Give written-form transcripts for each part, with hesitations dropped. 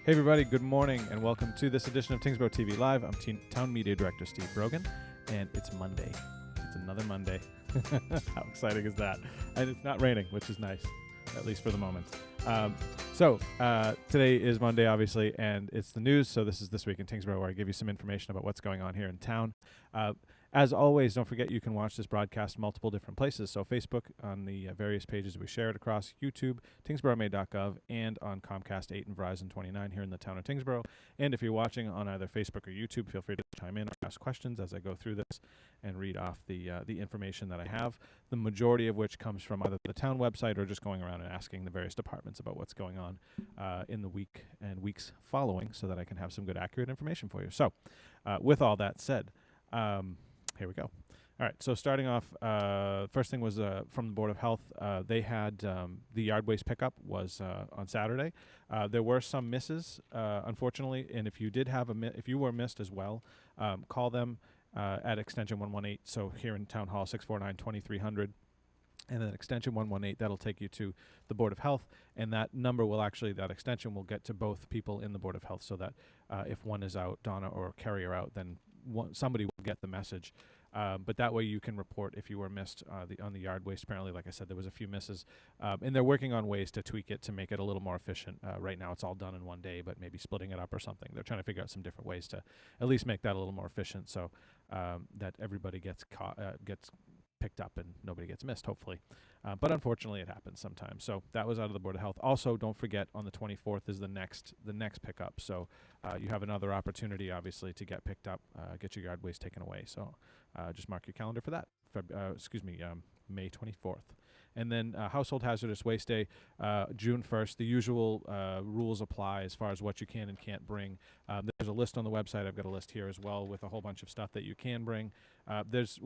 Hey everybody, good morning and welcome to this edition of Tyngsborough TV Live. I'm Town Media Director Steve Brogan, and it's Monday. It's another Monday. How exciting is that? And it's not raining, which is nice, at least for the moment. Today is Monday, obviously, and it's the news. So this is This Week in Tyngsborough, where I give you some information about what's going on here in town. As always, don't forget you can watch this broadcast multiple different places. So Facebook on the various pages we share it across, YouTube, tyngsboroughma.gov, and on Comcast 8 and Verizon 29 here in the town of Tyngsborough. And if you're watching on either Facebook or YouTube, feel free to chime in or ask questions as I go through this and read off the information that I have, the majority of which comes from either the town website or just going around and asking the various departments about what's going on in the week and weeks following so that I can have some good, accurate information for you. So with all that said, here we go. All right, so starting off, first thing was from the Board of Health. They had the yard waste pickup was on Saturday. There were some misses, unfortunately, and if you did have if you were missed as well, call them at extension 118. So here in Town Hall, 649-2300. And then extension 118, that'll take you to the Board of Health, and that extension will get to both people in the Board of Health, so that if one is out, Donna or Kerry are out, then somebody will get the message. But that way you can report if you were missed on the yard waste. Apparently, like I said, there was a few misses, and they're working on ways to tweak it to make it a little more efficient. Right now it's all done in one day, but maybe splitting it up or something. They're trying to figure out some different ways to at least make that a little more efficient, so that everybody gets picked up and nobody gets missed, hopefully. But unfortunately, it happens sometimes. So that was out of the Board of Health. Also, don't forget, on the 24th is the next pickup. So you have another opportunity, obviously, to get picked up, get your yard waste taken away. So just mark your calendar for that. May 24th. And then Household Hazardous Waste Day, June 1st. The usual rules apply as far as what you can and can't bring. There's a list on the website. I've got a list here as well with a whole bunch of stuff that you can bring. There's,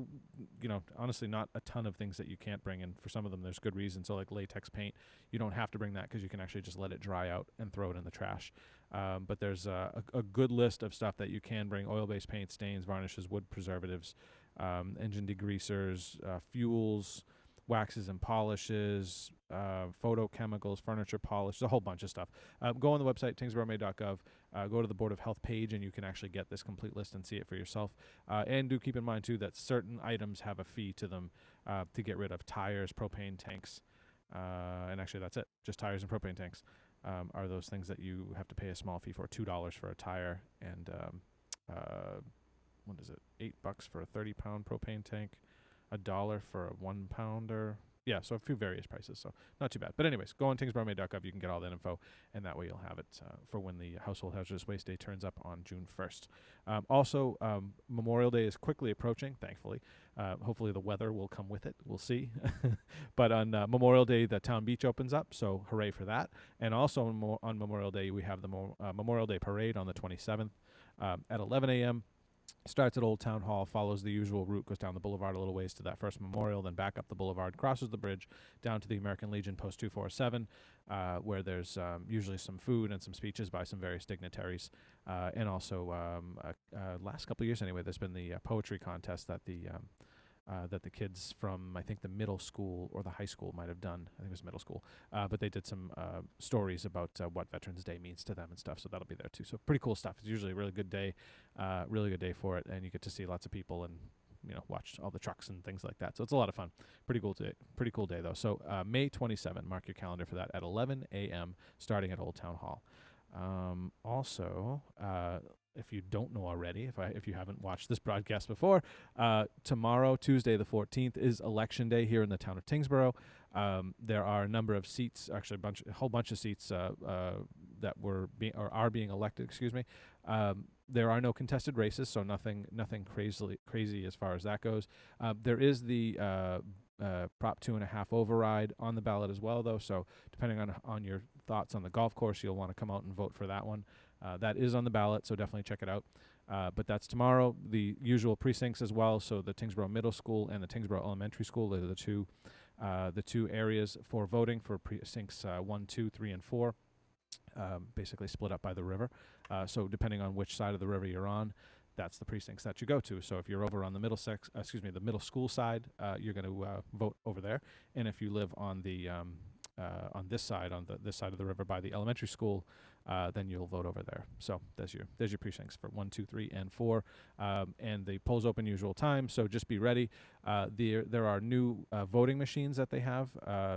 honestly not a ton of things that you can't bring, and for some of them there's good reason. So like latex paint, you don't have to bring that because you can actually just let it dry out and throw it in the trash. But there's a good list of stuff that you can bring: oil-based paint, stains, varnishes, wood preservatives, engine degreasers, fuels, waxes and polishes, photochemicals, furniture polish, a whole bunch of stuff. Go on the website, tyngsboroughma.gov, go to the Board of Health page, and you can actually get this complete list and see it for yourself. And do keep in mind, too, that certain items have a fee to them to get rid of: tires, propane tanks, and actually that's it. Just tires and propane tanks are those things that you have to pay a small fee for. $2 for a tire, and what is it? $8 for a 30-pound propane tank. $1 for a 1 pounder. Yeah, so a few various prices, so not too bad. But anyways, go on tyngsboroughma.gov. You can get all that info, and that way you'll have it for when the Household Hazardous Waste Day turns up on June 1st. Also, Memorial Day is quickly approaching, thankfully. Hopefully the weather will come with it. We'll see. But on Memorial Day, the town beach opens up, so hooray for that. And also on Memorial Day, we have the Memorial Day Parade on the 27th at 11 a.m., starts at Old Town Hall, follows the usual route, goes down the boulevard a little ways to that first memorial, then back up the boulevard, crosses the bridge, down to the American Legion Post 247, where there's usually some food and some speeches by some various dignitaries. And also, last couple of years anyway, there's been the poetry contest that the kids from, I think, the middle school or the high school might have done. I think it was middle school. But they did some stories about what Veterans Day means to them and stuff, so that'll be there too. So pretty cool stuff. It's usually a really good day for it, and you get to see lots of people and watch all the trucks and things like that. So it's a lot of fun. Pretty cool day though. So May 27, mark your calendar for that at 11 a.m. starting at Old Town Hall. Also, if you don't know already, if you haven't watched this broadcast before, tomorrow, Tuesday the 14th, is Election Day here in the town of Tyngsborough. There are a number of seats, actually a whole bunch of seats that are being elected. Excuse me. There are no contested races, so nothing crazy as far as that goes. There is the Prop 2.5 override on the ballot as well, though. So depending on your thoughts on the golf course, you'll want to come out and vote for that one. That is on the ballot, so definitely check it out. But that's tomorrow. The usual precincts as well. So the Tyngsborough Middle School and the Tyngsborough Elementary School are the two areas for voting for precincts 1, 2, 3, and 4. Basically split up by the river. So depending on which side of the river you're on, that's the precincts that you go to. So if you're over on the the middle school side, you're going to vote over there. And if you live on the on this side, this side of the river by the elementary school, then you'll vote over there. So there's your precincts for 1, 2, 3, and 4, and the polls open usual time. So just be ready. There are new voting machines that they have.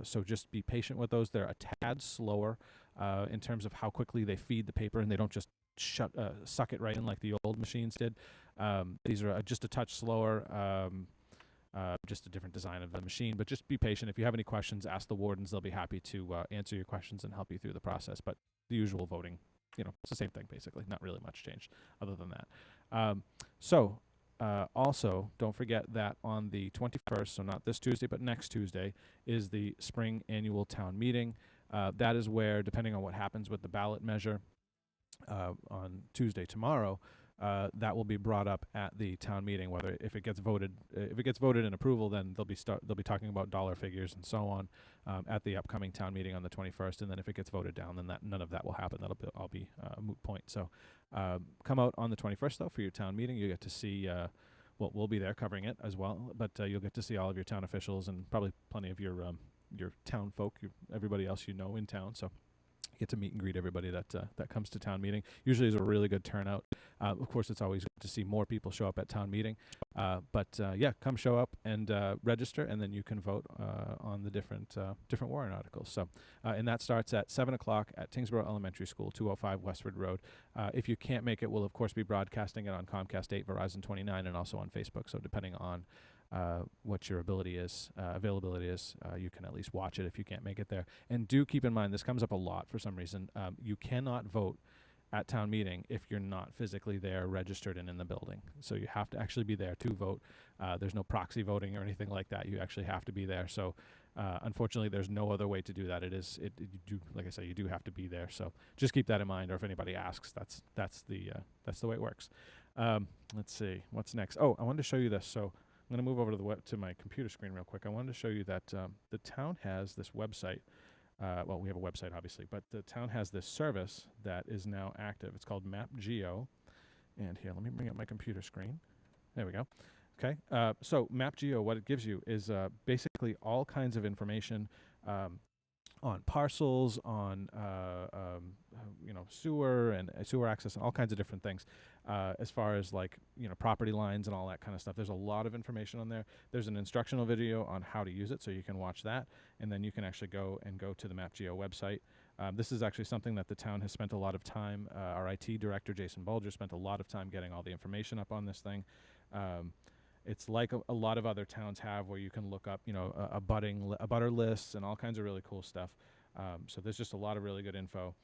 So just be patient with those. They're a tad slower in terms of how quickly they feed the paper, and they don't just suck it right in like the old machines did. These are just a touch slower. Just a different design of the machine, but just be patient. If you have any questions, ask the wardens. They'll be happy to answer your questions and help you through the process. But the usual voting, it's the same thing basically. Not really much changed other than that. Also, don't forget that on the 21st, so not this Tuesday, but next Tuesday, is the spring annual town meeting. That is where, depending on what happens with the ballot measure on Tuesday tomorrow, that will be brought up at the town meeting. Whether if it gets voted in approval, then they'll be talking about dollar figures and so on at the upcoming town meeting on the 21st. And then if it gets voted down, then none of that will happen. That'll all be a moot point. So come out on the 21st though for your town meeting. You get to see. We'll be there covering it as well, but you'll get to see all of your town officials and probably plenty of your town folk, everybody else in town. So get to meet and greet everybody that comes to town meeting. Usually is a really good turnout. Of course, it's always good to see more people show up at town meeting. But come show up and register, and then you can vote on the different warrant articles. So, and that starts at 7 o'clock at Tyngsborough Elementary School, 205 Westford Road. If you can't make it, we'll of course be broadcasting it on Comcast 8, Verizon 29, and also on Facebook. So depending on what your availability is, you can at least watch it if you can't make it there. And do keep in mind, this comes up a lot for some reason, you cannot vote at town meeting if you're not physically there, registered and in the building. So you have to actually be there to vote. There's no proxy voting or anything like that. You actually have to be there. So unfortunately, there's no other way to do that. Like I say, you do have to be there. So just keep that in mind, or if anybody asks, that's the way it works. Let's see, what's next? Oh, I wanted to show you this. So I'm going to move over to my computer screen real quick. I wanted to show you that the town has this website. Well, we have a website, obviously, but the town has this service that is now active. It's called MapGeo. And here, let me bring up my computer screen. There we go. Okay. So MapGeo, what it gives you is basically all kinds of information on parcels, on sewer and sewer access, and all kinds of different things, as far as property lines and all that kind of stuff. There's a lot of information on there. There's an instructional video on how to use it, so you can watch that, and then you can actually go to the MapGeo website. This is actually something that the town has spent a lot of time. Our IT director, Jason Bulger, spent a lot of time getting all the information up on this thing. It's like a lot of other towns have, where you can look up, a butter lists and all kinds of really cool stuff. So there's just a lot of really good info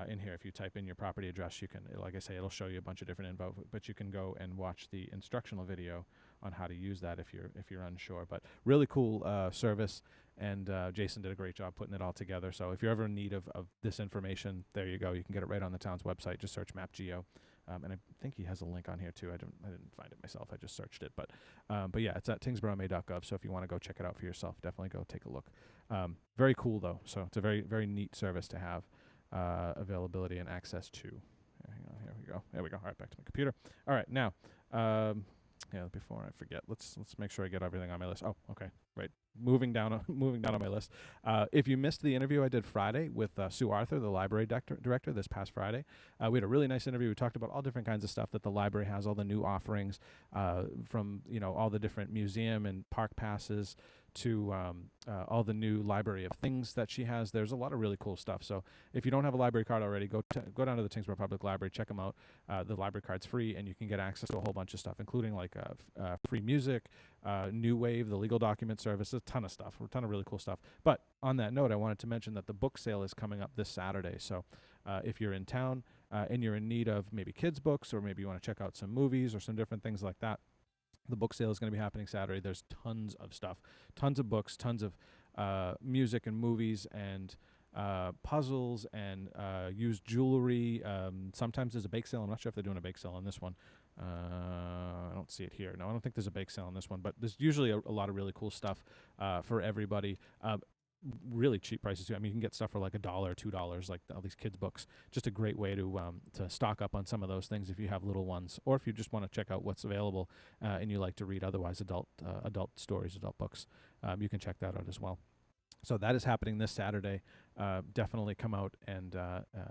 in here. If you type in your property address, you can, like I say, it'll show you a bunch of different info. But you can go and watch the instructional video on how to use that if you're unsure. But really cool service, and Jason did a great job putting it all together. So if you're ever in need of this information, there you go. You can get it right on the town's website. Just search MapGeo. And I think he has a link on here too. I didn't find it myself. I just searched it, but yeah, it's at tyngsboroughma.gov. So if you want to go check it out for yourself, definitely go take a look. Very cool though. So it's a very, very neat service to have availability and access to. Hang on, here we go. There we go. All right, back to my computer. All right, now, before I forget, let's make sure I get everything on my list. Oh, okay, right. Moving down on my list. If you missed the interview I did Friday with Sue Arthur, the library director, this past Friday, we had a really nice interview. We talked about all different kinds of stuff that the library has, all the new offerings, from all the different museum and park passes to all the new library of things that she has. There's a lot of really cool stuff. So if you don't have a library card already, go down to the Tyngsborough Public Library, check them out. The library card's free, and you can get access to a whole bunch of stuff, including free music, New Wave, the legal document service, a ton of really cool stuff. But on that note, I wanted to mention that the book sale is coming up this Saturday. So if you're in town and you're in need of maybe kids' books, or maybe you want to check out some movies or some different things like that, the book sale is going to be happening Saturday. There's tons of stuff, tons of books, tons of music and movies and puzzles and used jewelry. Sometimes there's a bake sale. I'm not sure if they're doing a bake sale on this one. I don't see it here. No, I don't think there's a bake sale on this one, but there's usually a lot of really cool stuff for everybody. Really cheap prices too. I mean, you can get stuff for like $1 or $2, like all these kids' books. Just a great way to stock up on some of those things if you have little ones, or if you just want to check out what's available and you like to read otherwise adult stories, adult books. You can check that out as well. So that is happening this Saturday. Definitely come out and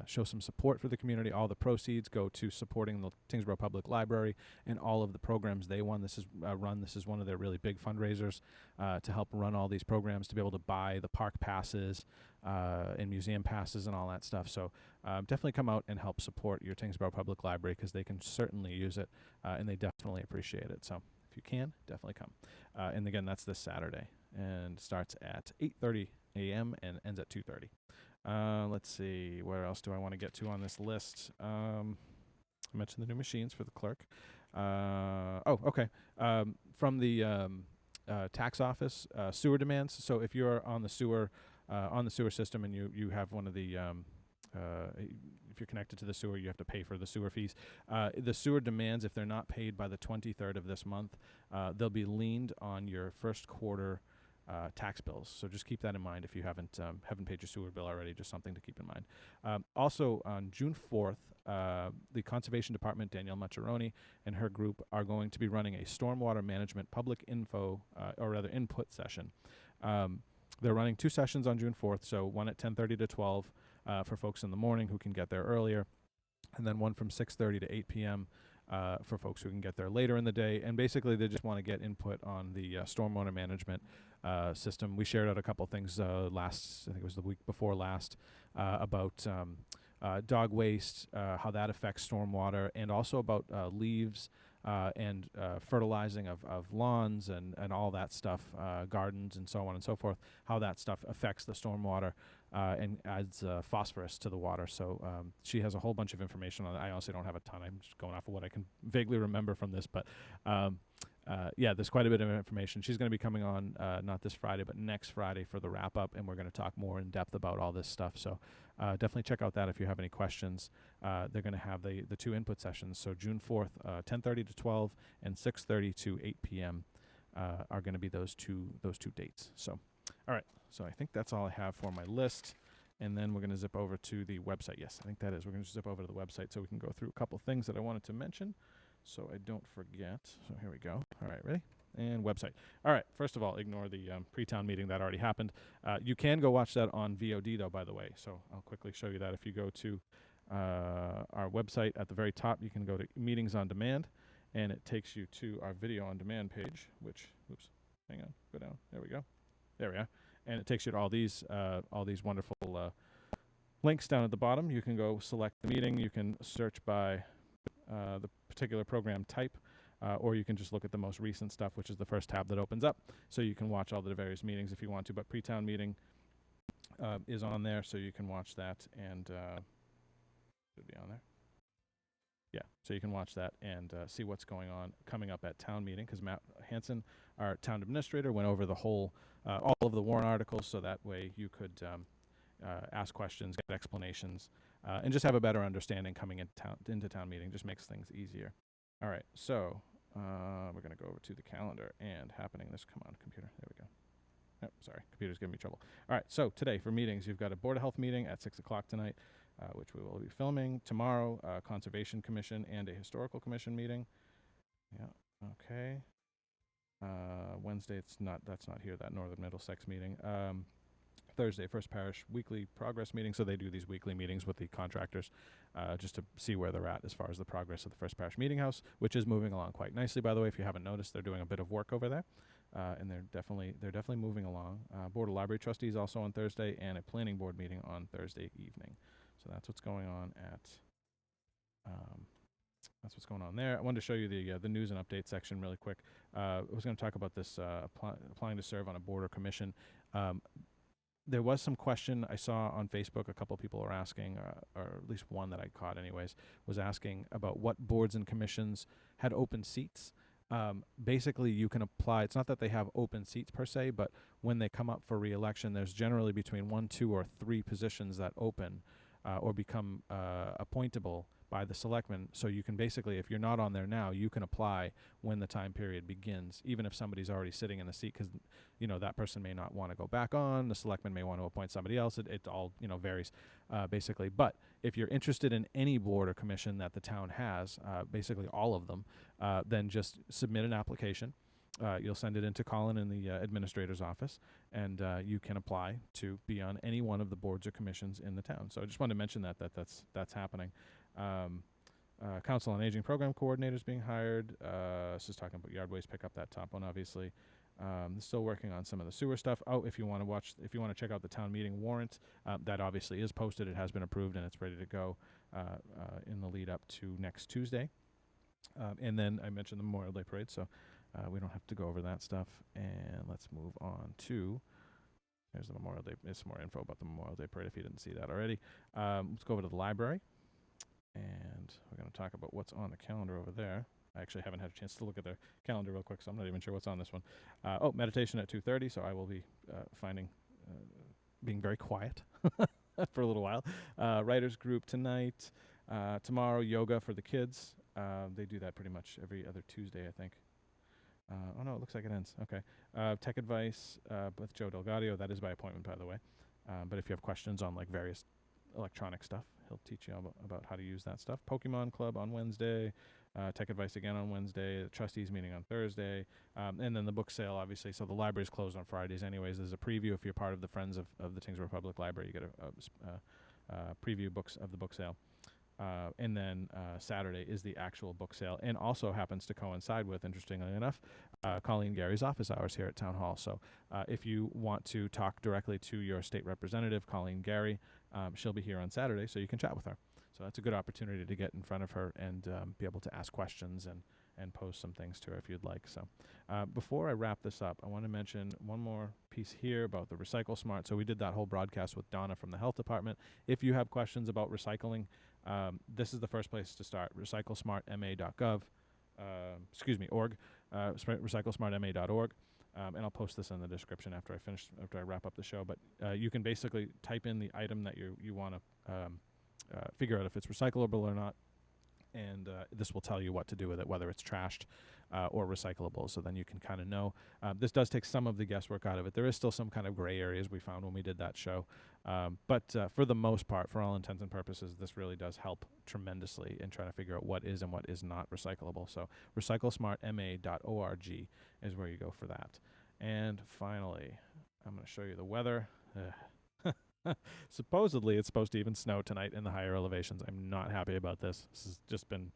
show some support for the community. All the proceeds go to supporting the Tyngsborough Public Library and all of the programs they run. This is one of their really big fundraisers to help run all these programs, to be able to buy the park passes and museum passes and all that stuff. So definitely come out and help support your Tyngsborough Public Library, because they can certainly use it and they definitely appreciate it. So if you can, definitely come. And again, that's this Saturday, and starts at 8:30 a.m. and ends at 2:30. Let's see, where else do I want to get to on this list? I mentioned the new machines for the clerk. Okay. From the tax office, sewer demands. So if you're on the sewer system and you have one of the if you're connected to the sewer, you have to pay for the sewer fees. The sewer demands, if they're not paid by the 23rd of this month, they'll be leaned on your first quarter tax bills. So just keep that in mind if you haven't paid your sewer bill already. Just something to keep in mind. Also on June 4th, the Conservation Department, Danielle Maccheroni and her group are going to be running a stormwater management public input session. They're running 2 sessions on June 4th, so one at 10:30 to 12 for folks in the morning who can get there earlier, and then one from 6:30 to 8 p.m. For folks who can get there later in the day. And basically, they just want to get input on the stormwater management system. We shared out a couple things I think it was the week before last, about dog waste, how that affects stormwater, and also about leaves and fertilizing of lawns and all that stuff, gardens and so on and so forth, how that stuff affects the stormwater and adds phosphorus to the water. So she has a whole bunch of information on it. I honestly don't have a ton. I'm just going off of what I can vaguely remember from this, but there's quite a bit of information. She's going to be coming on not this Friday, but next Friday for the wrap-up, and we're going to talk more in depth about all this stuff. So definitely check out that if you have any questions. They're going to have the 2 input sessions. So June 4th, 10:30 to 12, and 6:30 to 8 p.m. Are going to be those two dates. So, all right. So I think that's all I have for my list. And then we're going to zip over to the website. Yes, I think that is. We're going to zip over to the website so we can go through a couple things that I wanted to mention so I don't forget. So here we go. All right, ready? And website. All right, first of all, ignore the pre-town meeting that already happened. You can go watch that on VOD, though, by the way. So I'll quickly show you that. If you go to our website at the very top, you can go to Meetings on Demand, and it takes you to our Video on Demand page, which, oops, hang on, go down. There we go. There we are. And it takes you to all these wonderful links down at the bottom. You can go select the meeting. You can search by the particular program type, or you can just look at the most recent stuff, which is the first tab that opens up. So you can watch all the various meetings if you want to. But pre-town meeting is on there, so you can watch that, and should be on there. Yeah, so you can watch that and see what's going on coming up at town meeting, because Matt Hansen, our town administrator, went over the whole, all of the warrant articles, so that way you could ask questions, get explanations, and just have a better understanding coming into town meeting. Just makes things easier. All right, so we're going to go over to the calendar and happening this. Come on, computer. There we go. Oh, sorry, computer's giving me trouble. All right, so today for meetings, you've got a Board of Health meeting at 6 o'clock tonight, which we will be filming. Tomorrow, Conservation Commission and a Historical Commission meeting. Yeah, okay. Wednesday, that's not here, that Northern Middlesex meeting. Thursday, First Parish weekly progress meeting. So they do these weekly meetings with the contractors just to see where they're at as far as the progress of the First Parish Meeting House, which is moving along quite nicely, by the way. If you haven't noticed, they're doing a bit of work over there, and they're definitely moving along. Board of Library Trustees also on Thursday, and a planning board meeting on Thursday evening. So that's what's going on at that's what's going on there. I wanted to show you the news and update section really quick. I was going to talk about this applying to serve on a board or commission. There was some question I saw on Facebook. A couple of people are asking, or at least one that I caught anyways, was asking about what boards and commissions had open seats. Basically, you can apply. It's not that they have open seats per se, but when they come up for re-election, there's generally between 1, 2, or 3 positions that open or become appointable by the selectmen. So you can basically, if you're not on there now, you can apply when the time period begins, even if somebody's already sitting in the seat, because that person may not want to go back on. The selectmen may want to appoint somebody else. It all varies basically. But if you're interested in any board or commission that the town has, basically all of them, then just submit an application. you'll send it into Colin in the administrator's office, and you can apply to be on any one of the boards or commissions in the town. So I just wanted to mention that's happening. Council on Aging program coordinators being hired. This is talking about yard waste pickup, that top one, obviously. Still working on some of the sewer stuff. Oh, if you want to check out the town meeting warrant, that obviously is posted. It has been approved and it's ready to go in the lead up to next Tuesday. And then I mentioned the Memorial Day parade, so we don't have to go over that stuff. And let's move on to, there's the Memorial Day. There's some more info about the Memorial Day parade if you didn't see that already. Let's go over to the library, and we're going to talk about what's on the calendar over there. I actually haven't had a chance to look at their calendar real quick, so I'm not even sure what's on this one. Meditation at 2:30, so I will be being very quiet for a little while. Writers group tonight. Tomorrow, yoga for the kids. They do that pretty much every other Tuesday, I think. Oh, no, it looks like it ends. Okay. Tech advice with Joe Delgadio. That is by appointment, by the way. But if you have questions on like various electronic stuff, he'll teach you about how to use that stuff. Pokemon Club on Wednesday. Tech advice again on Wednesday. The trustees meeting on Thursday. And then the book sale, obviously. So the library's closed on Fridays anyways. There's a preview. If you're part of the Friends of the Tyngsborough Public Library, you get a preview books of the book sale. And then Saturday is the actual book sale, and also happens to coincide with, interestingly enough, Colleen Gary's office hours here at Town Hall. So if you want to talk directly to your state representative, Colleen Gary, she'll be here on Saturday, so you can chat with her. So that's a good opportunity to get in front of her and be able to ask questions and pose some things to her if you'd like. So before I wrap this up, I want to mention one more piece here about the Recycle Smart. So we did that whole broadcast with Donna from the health department. If you have questions about recycling, this is the first place to start. recyclesmartma.gov, org, recyclesmartma.org. And I'll post this in the description after I wrap up the show. But you can basically type in the item that you want to figure out if it's recyclable or not, and this will tell you what to do with it, whether it's trashed or recyclable, so then you can kind of know. This does take some of the guesswork out of it. There is still some kind of gray areas we found when we did that show, but for the most part, for all intents and purposes, this really does help tremendously in trying to figure out what is and what is not recyclable. So recyclesmartma.org is where you go for that. And finally, I'm going to show you the weather. Supposedly, it's supposed to even snow tonight in the higher elevations. I'm not happy about this. This has just been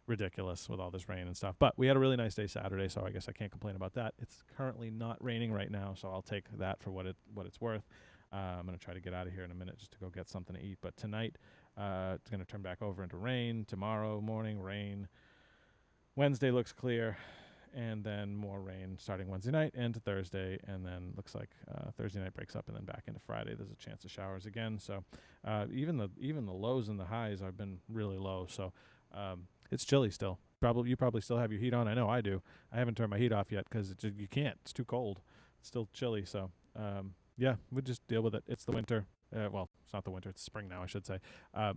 ridiculous with all this rain and stuff. But we had a really nice day Saturday, so I guess I can't complain about that. It's currently not raining right now, so I'll take that for what it's worth. I'm going to try to get out of here in a minute just to go get something to eat. But tonight, it's going to turn back over into rain. Tomorrow morning, rain. Wednesday looks clear. And then more rain starting Wednesday night into Thursday, and then looks like Thursday night breaks up, and then back into Friday. There's a chance of showers again. So even the lows and the highs have been really low. So it's chilly still. You probably still have your heat on. I know I do. I haven't turned my heat off yet because you can't. It's too cold. It's still chilly. So yeah, we'll just deal with it. It's the winter. Well, it's not the winter. It's spring now, I should say.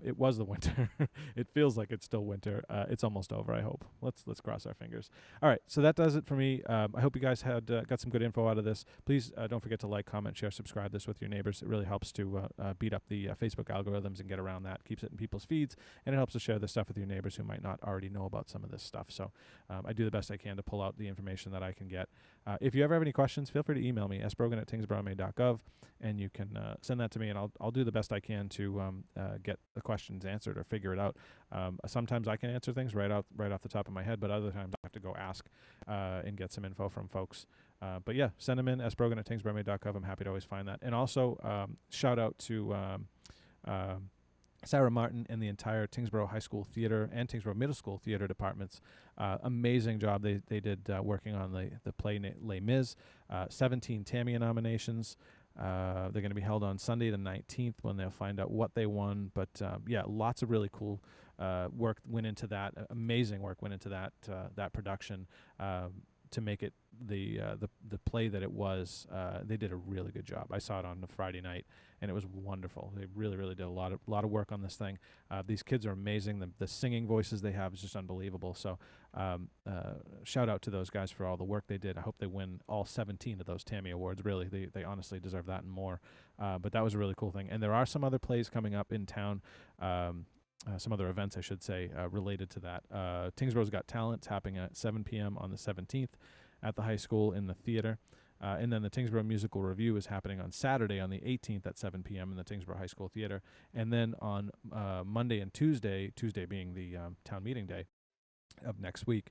It was the winter. It feels like it's still winter. It's almost over, I hope. Let's cross our fingers. All right, so that does it for me. I hope you guys had got some good info out of this. Please don't forget to like, comment, share, subscribe this with your neighbors. It really helps to beat up the Facebook algorithms and get around that. Keeps it in people's feeds, and it helps to share this stuff with your neighbors who might not already know about some of this stuff. So I do the best I can to pull out the information that I can get. If you ever have any questions, feel free to email me, sbrogan@tyngsboroughma.gov, and you can send that to me, and I'll do the best I can to get the questions answered or figure it out. Sometimes I can answer things right off the top of my head, but other times I have to go ask and get some info from folks. But yeah, send them in, sbrogan@tyngsboroughma.gov. I'm happy to always find that. And also shout out to Sarah Martin and the entire Tyngsborough High School Theater and Tyngsborough Middle School Theater departments. Amazing job they did working on the play Les Mis. 17 Tamiya nominations. They're going to be held on Sunday the 19th when they'll find out what they won. But yeah, lots of really cool work went into that. Amazing work went into that production to make it the play that it was. They did a really good job. I saw it on a Friday night, and it was wonderful. They really, really did a lot of work on this thing. These kids are amazing. The singing voices they have is just unbelievable. So shout out to those guys for all the work they did. I hope they win all 17 of those Tammy Awards. Really, they honestly deserve that and more. But that was a really cool thing. And there are some other plays coming up in town. Some other events, I should say, related to that. Tyngsborough's Got Talent happening at 7 p.m. on the 17th. at the high school in the theater. And then the Tyngsborough Musical Review is happening on Saturday on the 18th at 7 p.m. in the Tyngsborough High School Theater. And then on Monday and Tuesday being the town meeting day of next week,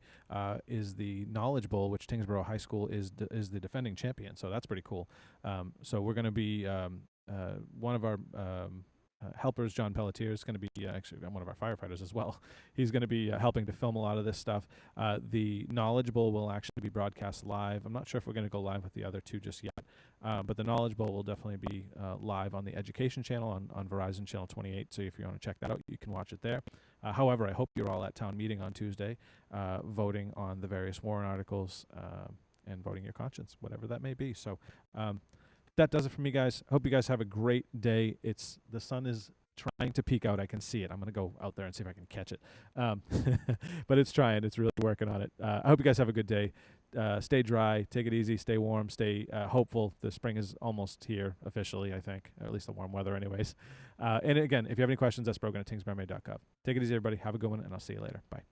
is the Knowledge Bowl, which Tyngsborough High School is the defending champion. So that's pretty cool. So we're going to be one of our helpers, John Pelletier, is going to be actually one of our firefighters as well. He's going to be helping to film a lot of this stuff. The Knowledge Bowl will actually be broadcast live. I'm not sure if we're going to go live with the other two just yet, but the Knowledge Bowl will definitely be live on the Education channel on Verizon Channel 28. So if you want to check that out, you can watch it there. However, I hope you're all at town meeting on Tuesday, voting on the various warrant articles and voting your conscience, whatever that may be. So that does it for me, guys. Hope you guys have a great day. The sun is trying to peek out. I can see it. I'm going to go out there and see if I can catch it. But it's trying. It's really working on it. I hope you guys have a good day. Stay dry. Take it easy. Stay warm. Stay hopeful. The spring is almost here officially, I think, or at least the warm weather anyways. And again, if you have any questions, that's brogan@tyngsboroughmaid.gov. Take it easy, everybody. Have a good one, and I'll see you later. Bye.